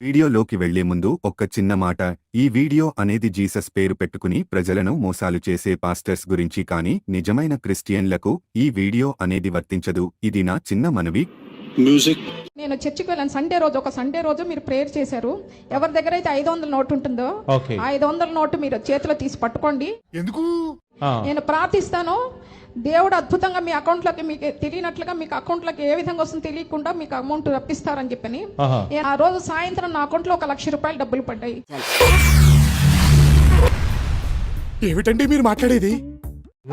వీడియోలోకి వెళ్లే ముందు ఒక్క చిన్న మాట. ఈ వీడియో అనేది జీసస్ పేరు పెట్టుకుని ప్రజలను మోసాలు చేసే పాస్టర్స్ గురించి కానీ నిజమైన క్రిస్టియన్లకు ఈ వీడియో అనేది వర్తించదు. ఇది నా చిన్న మనవి. నేను చర్చికి వెళ్ళాను సండే రోజు మీరు ప్రేయర్ చేశారు. ఎవరి దగ్గర అయితే 500 నోటు ఉంటుందో 500 నోటు మీరు చేతిలో తీసి పట్టుకోండి. ఎందుకు నేను ప్రార్థిస్తాను, దేవుడు అద్భుతంగా మీ అకౌంట్లోకి, మీకు తెలియనట్లుగా మీకు అకౌంట్లోకి ఏ విధంగా వస్తుందో తెలియకుండా మీకు అమౌంట్ రప్పిస్తారని చెప్పని ఆ రోజు సాయంత్రం నా అకౌంట్లో 1,00,000 రూపాయలు డబ్బులు పడ్డాయి. ఏమిటండి మీరు మాట్లాడేది?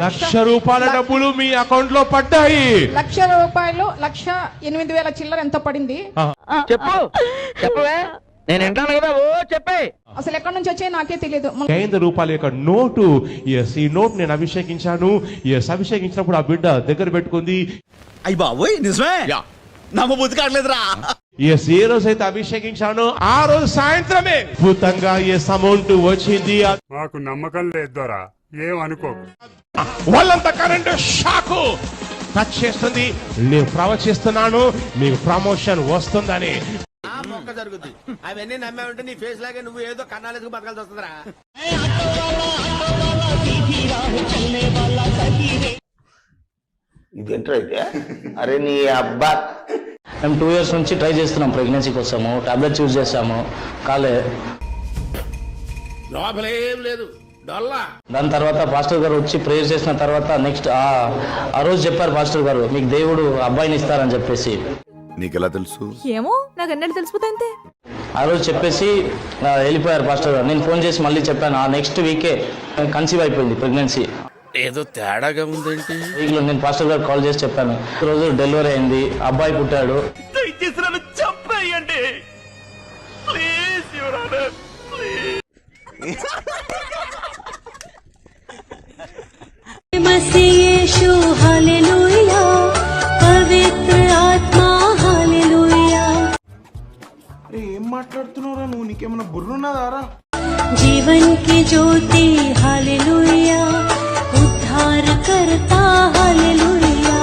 1,00,000 రూపాయల డబ్బులు మీ అకౌంట్ లో పడ్డాయి. 1,00,000 రూపాయలు 1,08,000 చిల్లర ఎంత పడింది? చెప్పవే, నేను వింటాను కదా. ఓ చెప్పే. అసలు ఎక్కడి నుంచి వచ్చాయి నాకే తెలియదు. 500 రూపాయల యొక్క నోటు. ఈ నోట్ నేను అభిషేకించాను. అభిషేకించినప్పుడు ఆ బిడ్డ దగ్గర పెట్టుకుంది. అయ్యి బాబోయ్, నిజమే? నమ్మబుద్ధి కావట్లేదురా. ఏ రోజైతే అభిషేకించాను ఆ రోజు సాయంత్రమే అద్భుతంగా అమౌంట్ వచ్చింది. మాకు నమ్మకం లేదు దొరా, ఏం అనుకోకు. వాళ్ళంతా కరెంట్ షాక్ టచ్ చేస్తుంది. నేను ప్రవచిస్తున్నాను, మీకు ప్రమోషన్ వస్తుందని. జరుగుతుంది అవన్నీ నమ్మే ఉంటే నీ ఫేస్ లాగే నువ్వు ఏదో కన్నాలేసుకు బతకాల్సి వస్తుందిరా. ఇదేంట్రా అయితే? అరే నీ అబ్బా, మేము 2 years నుంచి ట్రై చేస్తున్నాం ప్రెగ్నెన్సీ కోసము. టాబ్లెట్స్ యూజ్ చేసాము, కాలే. లోపలేం లేదు, డొల్లా. దాని తర్వాత పాస్టర్ గారు వచ్చి ప్రేయర్ చేసిన తర్వాత నెక్స్ట్ ఆ రోజు చెప్పారు పాస్టర్ గారు, మీకు దేవుడు అబ్బాయిని ఇస్తారని చెప్పేసి. నీకెలా తెలుసు? ఏమో నాకు అన్నట్టు తెలిసిపోతే ఆ రోజు చెప్పేసి వెళ్ళిపోయారు పాస్టర్ గారు. నేను ఫోన్ చేసి మళ్ళీ చెప్పాను. ఆ నెక్స్ట్ వీకే కన్సీవ్ అయిపోయింది ప్రెగ్నెన్సీ. ఏదో తేడాగా ఉందేంటి? వీక్లో నేను పాస్టర్ గారు కాల్ చేసి చెప్పాను, ఈ రోజు డెలివరీ అయింది, అబ్బాయి పుట్టాడు. ఏం మాట్లాడుతున్నావురా నువ్వు? నీకేమన్నా బుర్రున్నదారా? जीवन की ज्योति हालेलुया, उद्धार करता हालेलुया.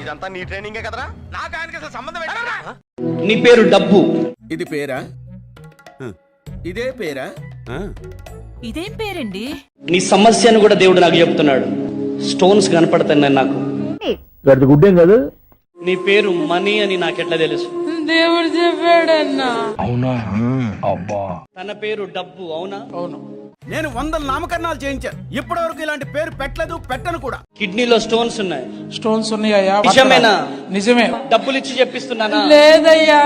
ఇదంతా నీ ట్రైనింగే కదరా? నాకు ఆయనకి అసలు సంబంధం ఏంటరా? నీ పేరు డబ్బు. ఇది పేరా? ఇదే పేరా? ఇదేం పేరండి? నీ సమస్యను కూడా దేవుడు నాకు చెప్తున్నాడు. స్టోన్స్ కనపడతాయి నాకు. గుడ్డేం కాదు. నీ పేరు మనీ అని నాకెట్లా తెలుసు? దేవుడు చెప్పాడన్నా. అవునా? అబ్బా. తన పేరు డబ్బు. అవునా? అవును. నేను 100 నామకరణాలు చేయించాను, ఇప్పటి వరకు ఇలాంటి పేరు పెట్టలేదు, పెట్టను కూడా. కిడ్నీలో స్టోన్స్ ఉన్నాయి. స్టోన్స్ ఉన్నాయా? నిజమేనా? నిజమే. డబ్బులు ఇచ్చి చెప్పిస్తున్నానా? లేదయ్యా,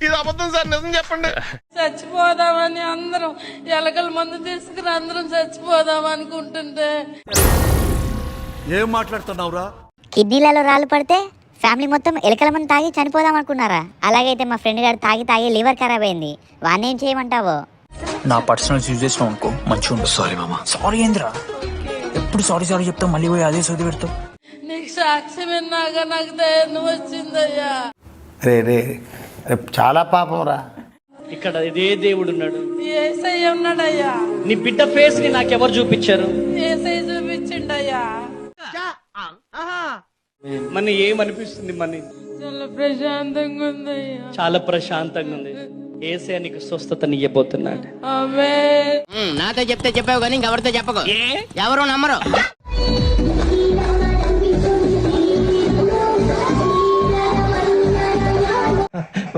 ఇది అబద్ధం సార్, నిజం చెప్పండి. చచ్చిపోదామని అందరం ఎలకల మందు తీసుకుని అందరం చచ్చిపోదాం అనుకుంటుంటే. ఏం మాట్లాడుతున్నావురా? కిడ్నీలలో రాళ్ళు పడితే ఫ్యామిలీ మొత్తం ఎలకల మంది తాగి చనిపోదాం అనుకున్నారా? అలాగైతే మా ఫ్రెండ్ గారు తాగి లివర్ ఖరాబ్ అయింది. వాడిని ఏం చేయమంటావో? నా పర్సనల్స్ యూజ్ చేసినావు అనుకో మంచిగా ఉంటుంది. సారీ మామా. సారీ ఏంద్రా? ఎప్పుడు సారీ చెప్తావు, మళ్ళీ పోయి అదే సోది పెడతావు. నీకు సాక్ష్యం విన్నాక నాకు ధైర్యం వచ్చిందయ్యా. రే రే రే, చాలా పాపం రా. ఇక్కడ ఇదే దేవుడు ఉన్నాడు. ఏసయ్య ఉన్నాడయ్యా. నీ బిడ్డ ఫేస్ ని నాకెవరు చూపించారు? ఏసయ్య చూపించిండయ్యా. మన ఏమనిపిస్తుంది? మనీ చాలా ప్రశాంతంగా ఉందయ్యా. చాలా ప్రశాంతంగా ఉంది. ఏసే నీకు స్వస్థతని ఇవ్వబోతున్నాడు. ఆమేన్. నాతో చెప్తే చెప్పావు కానీ ఇంకెవరితో చెప్పకు, ఎవరు నమ్మరు.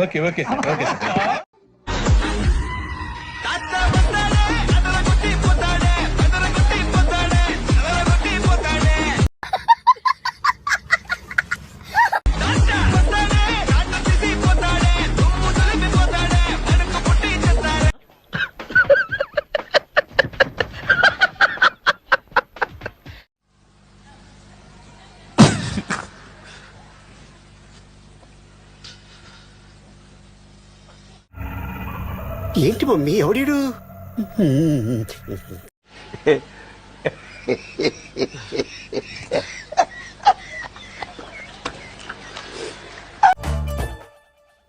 Okay okay okay. ఏంటి మమ్మీ, ఎవడీడు?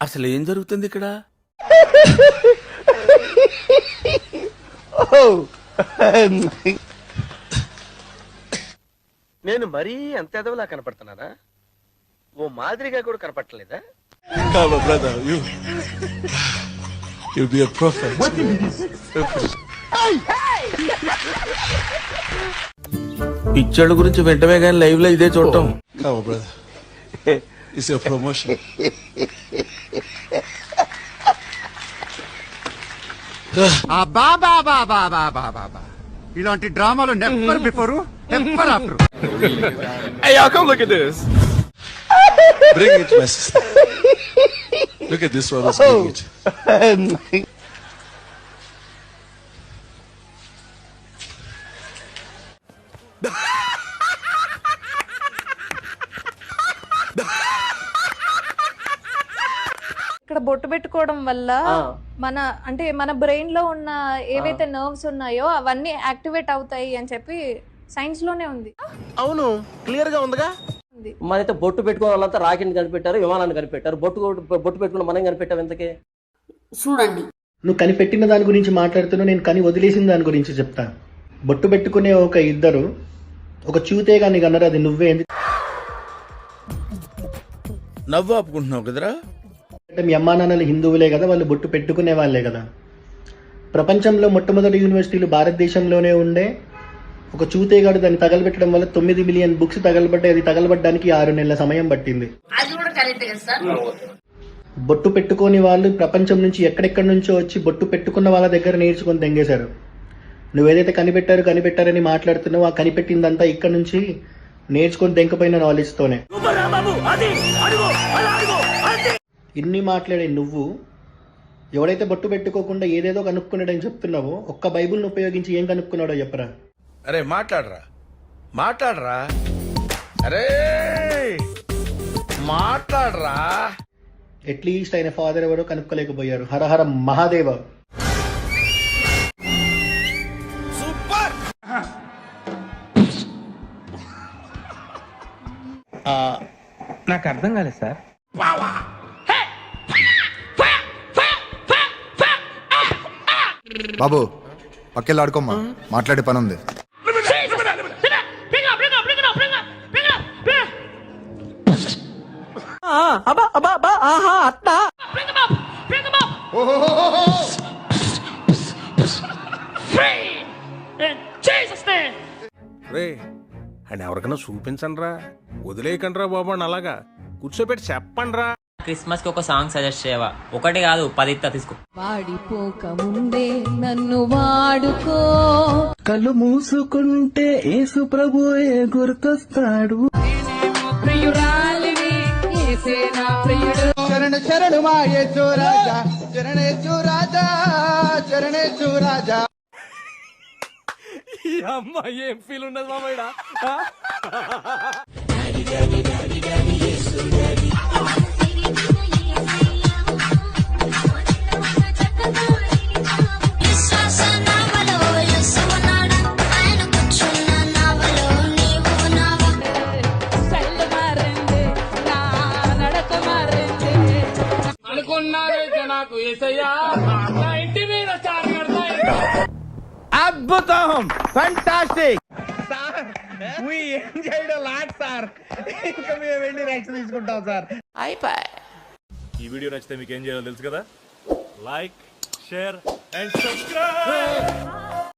అసలు ఏం జరుగుతుంది ఇక్కడ? నేను మరీ అంత ఎదవలా కనపడుతున్నానా? ఓ మాదిరిగా కూడా కనపట్టలేదా? పిక్చర్ల గురించి వెంటనే కానీ లైవ్ లో ఇదే చూడటం. ఇలాంటి డ్రామాలు never before never after. Hey, y'all, come look at this. Bring it, my sister. Look at this one. Let's bring it. ఇక్కడ బొట్టు పెట్టుకోవడం వల్ల మన బ్రెయిన్ లో ఉన్న ఏవైతే నర్వ్స్ ఉన్నాయో అవన్నీ యాక్టివేట్ అవుతాయి అని చెప్పి సైన్స్ లోనే ఉంది. అవును, క్లియర్ గా ఉందిగా. మనైతే బొట్టు పెట్టుకున్న వాళ్ళంతా రాకెట్ కనిపెట్టారు, విమానాన్ని కనిపెట్టారు. బొట్టు పెట్టుకున్న మనం కనిపెట్టాం ఎంతకే. చూడండి, నువ్వు కనిపెట్టిన దాని గురించి మాట్లాడుతున్నావు, నేను కని వదిలేసిన దాని గురించి చెప్తా. బొట్టు పెట్టుకునే ఒక ఇద్దరు ఒక చూతే కానీ కన్నారు, అది నువ్వే. నవ్వు ఆపుకుంటున్నావు కదరా. అంటే మీ అమ్మా నాన్నలు హిందువులే కదా, వాళ్ళు బొట్టు పెట్టుకునే వాళ్ళే కదా. ప్రపంచంలో మొట్టమొదటి యూనివర్సిటీలు భారతదేశంలోనే ఉండే. ఒక చూతేగాడు దాన్ని తగలబెట్టడం వల్ల 9 మిలియన్ బుక్స్ తగలబడ్డాయి. అది తగలబడ్డానికి 6 నెలల సమయం పట్టింది. బొట్టు పెట్టుకోని వాళ్ళు ప్రపంచం నుంచి ఎక్కడెక్కడి నుంచో వచ్చి బొట్టు పెట్టుకున్న వాళ్ళ దగ్గర నేర్చుకొని తెంగేశారు. నువ్వేదైతే కనిపెట్టారని మాట్లాడుతున్నావు, ఆ కనిపెట్టిందంతా ఇక్కడ నుంచి నేర్చుకొని తెంకపోయిన నాలెడ్జ్తోనే. ఇన్ని మాట్లాడే నువ్వు ఎవడైతే బొట్టు పెట్టుకోకుండా ఏదేదో కనుక్కున్నాడని చెప్తున్నావో, ఒక్క బైబుల్ని ఉపయోగించి ఏం కనుక్కున్నాడో చెప్పరా. అరే మాట్లాడరా. అరే మాట్లాడరా. అట్లీస్ట్ ఆయన ఫాదర్ ఎవరో కనుక్కోలేకపోయారు. హరహర మహాదేవ. సూపర్. నాకు అర్థం కాలేదు సార్. బాబు పక్కెళ్ళి ఆడుకోమ్మా, మాట్లాడే పని ఉంది. రే అని ఎవరికైనా చూపించండి రా, వదిలేయకండి రా బాబు అని అలాగా కూర్చోబెట్టి చెప్పండి రా. క్రిస్మస్ కి ఒక సాంగ్ సజెస్ట్ చేయవా? ఒకటి కాదు 10 ఇస్తా, తీసుకో. వాడిపోక ముందే నన్ను వాడుకో, కళ్ళు మూసుకుంటే యేసు ప్రభువే గుర్తొస్తాడు. ప్రియురాలిని యేసేనా ప్రియుడు. శరణు మా యేసు రాజా, శరణేసు రాజా, శరణేసు రాజా. ఈ అమ్మాయి ఏం ఫీల్ ఉన్నది మామయ్య. అద్భుతం, ఫంటాస్టిక్ సార్. ఏం చేయడం లాట్ సార్. ఇంకా మేము వెళ్ళి రైట్స్ తీసుకుంటాం సార్. ఈ వీడియో నచ్చితే మీకు ఏం చేయాలో తెలుసు కదా. Like, share and subscribe.